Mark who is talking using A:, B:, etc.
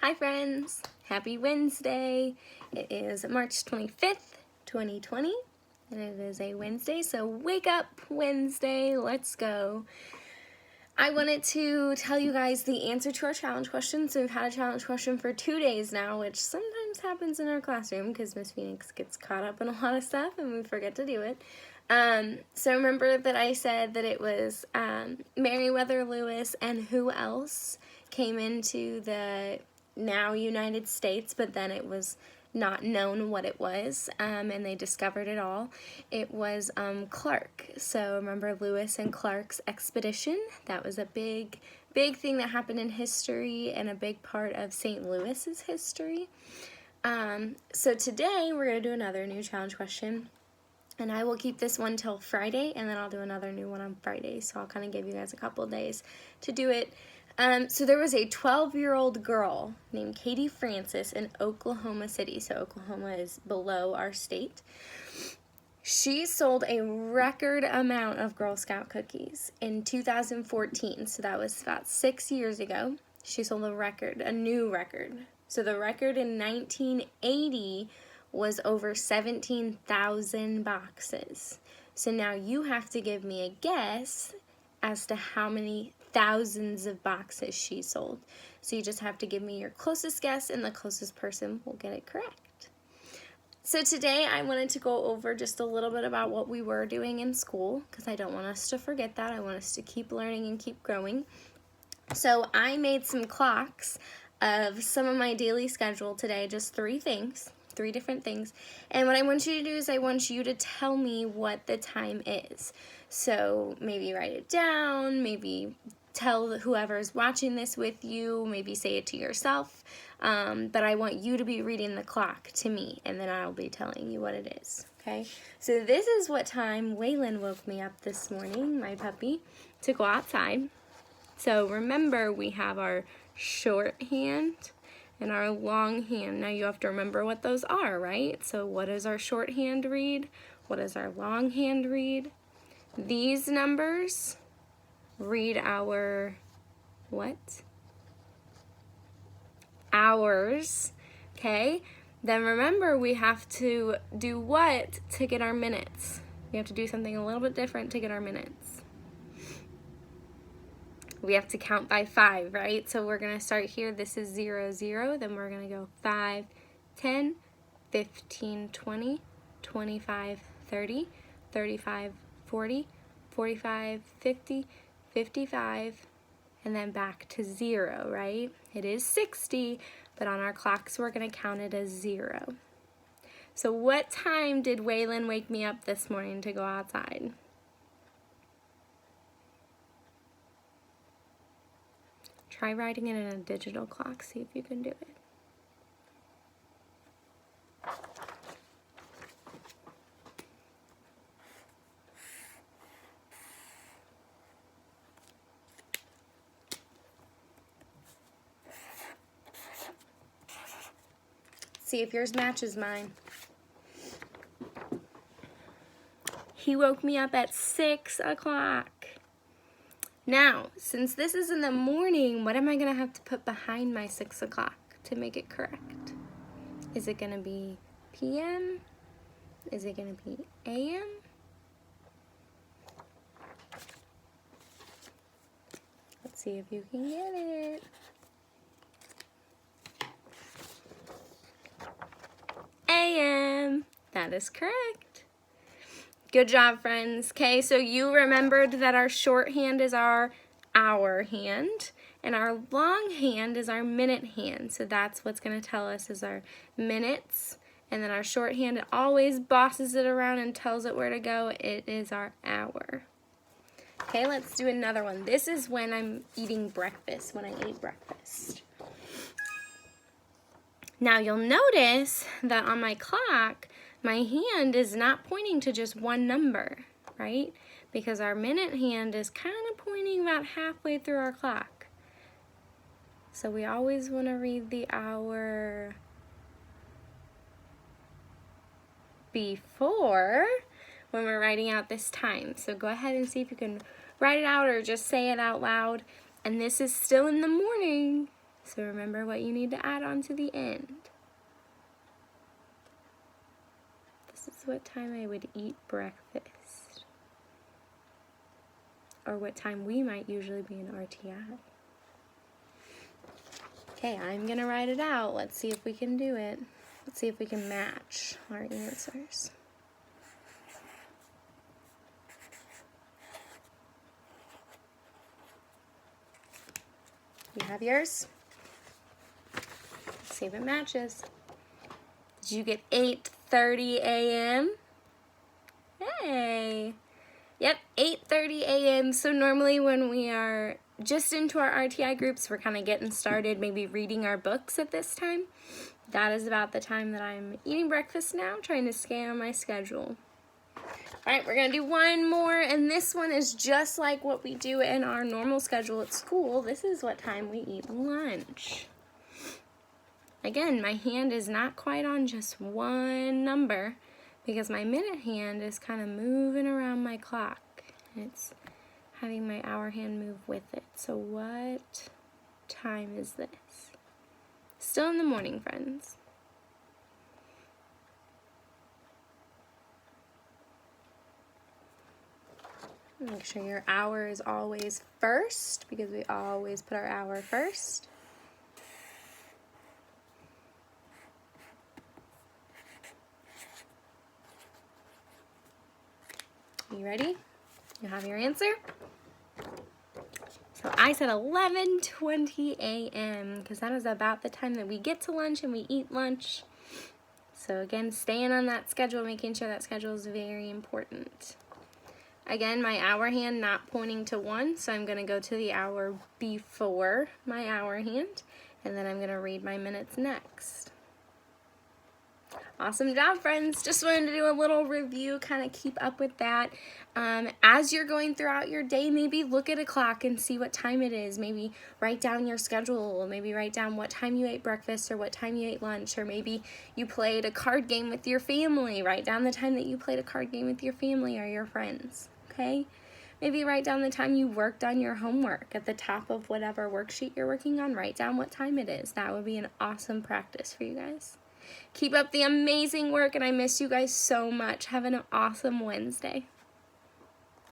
A: Hi friends, happy Wednesday. It is March 25th, 2020, and it is a Wednesday, so wake up Wednesday, let's go. I wanted to tell you guys the answer to our challenge question. So we've had a challenge question for 2 days now, which sometimes happens in our classroom because Miss Phoenix gets caught up in a lot of stuff and we forget to do it. So remember that I said that it was Meriwether Lewis and who else came into the now United States, but then it was not known what it was, and they discovered it all. It was Clark. So remember Lewis and Clark's expedition? That was a big thing that happened in history and a big part of St. Louis's history. So today we're going to do another new challenge question. And I will keep this one till Friday, and then I'll do another new one on Friday. So I'll kind of give you guys a couple days to do it. So there was a 12-year-old girl named Katie Francis in Oklahoma City. So Oklahoma is below our state. She sold a record amount of Girl Scout cookies in 2014. So that was about 6 years ago. She sold a new record. So the record in 1980 was over 17,000 boxes. So now you have to give me a guess as to how many thousands of boxes she sold. So you just have to give me your closest guess, and the closest person will get it correct. So today I wanted to go over just a little bit about what we were doing in school, because I don't want us to forget that. I want us to keep learning and keep growing. So I made some clocks of some of my daily schedule today, just three different things. And what I want you to do is I want you to tell me what the time is. So maybe write it down, maybe tell whoever's watching this with you, maybe say it to yourself. But I want you to be reading the clock to me, and then I'll be telling you what it is, okay? So this is what time Waylon woke me up this morning, my puppy, to go outside. So remember, we have our shorthand and our longhand. Now you have to remember what those are, right? So what does our shorthand read? What does our longhand read? These numbers read our what? Hours, okay? Then remember, we have to do what to get our minutes? We have to do something a little bit different to get our minutes. We have to count by 5, right? So we're going to start here. This is 0, 0. Then we're going to go 5, 10, 15, 20, 25, 30, 35, 40, 45, 50, 55, and then back to 0, right? It is 60, but on our clocks we're going to count it as 0. So what time did Waylon wake me up this morning to go outside? Try writing it in a digital clock, see if you can do it. See if yours matches mine. He woke me up at 6 o'clock. Now, since this is in the morning, what am I going to have to put behind my 6 o'clock to make it correct? Is it going to be p.m.? Is it going to be a.m.? Let's see if you can get it. a.m. That is correct. Good job, friends. Okay, so you remembered that our shorthand is our hour hand, and our long hand is our minute hand. So that's what's going to tell us is our minutes, and then our shorthand always bosses it around and tells it where to go. It is our hour. Okay, let's do another one. This is when I'm eating breakfast, when I ate breakfast. Now you'll notice that on my clock, my hand is not pointing to just one number, right? Because our minute hand is kind of pointing about halfway through our clock. So we always want to read the hour before when we're writing out this time. So go ahead and see if you can write it out or just say it out loud. And this is still in the morning. So remember what you need to add on to the end. This is what time I would eat breakfast. Or what time we might usually be in RTI. Okay, I'm gonna write it out. Let's see if we can do it. Let's see if we can match our answers. You have yours? Let's see if it matches. Did you get 8:30 a.m.? Hey! Yep, 8:30 a.m. So normally when we are just into our RTI groups, we're kind of getting started, maybe reading our books at this time. That is about the time that I'm eating breakfast now, trying to stay on my schedule. All right, we're gonna do one more, and this one is just like what we do in our normal schedule at school. This is what time we eat lunch. Again, my hand is not quite on just one number because my minute hand is kind of moving around my clock. It's having my hour hand move with it. So what time is this? Still in the morning, friends. Make sure your hour is always first because we always put our hour first. You ready? You have your answer? So I said 11:20 a.m. because that is about the time that we get to lunch and we eat lunch. So again, staying on that schedule, making sure that schedule is very important. Again, my hour hand not pointing to 1, so I'm going to go to the hour before my hour hand, and then I'm going to read my minutes next. Awesome job, friends. Just wanted to do a little review, kind of keep up with that. As you're going throughout your day, maybe look at a clock and see what time it is. Maybe write down your schedule. Maybe write down what time you ate breakfast or what time you ate lunch. Or maybe you played a card game with your family. Write down the time that you played a card game with your family or your friends. Okay? Maybe write down the time you worked on your homework. At the top of whatever worksheet you're working on, write down what time it is. That would be an awesome practice for you guys. Keep up the amazing work, and I miss you guys so much. Have an awesome Wednesday.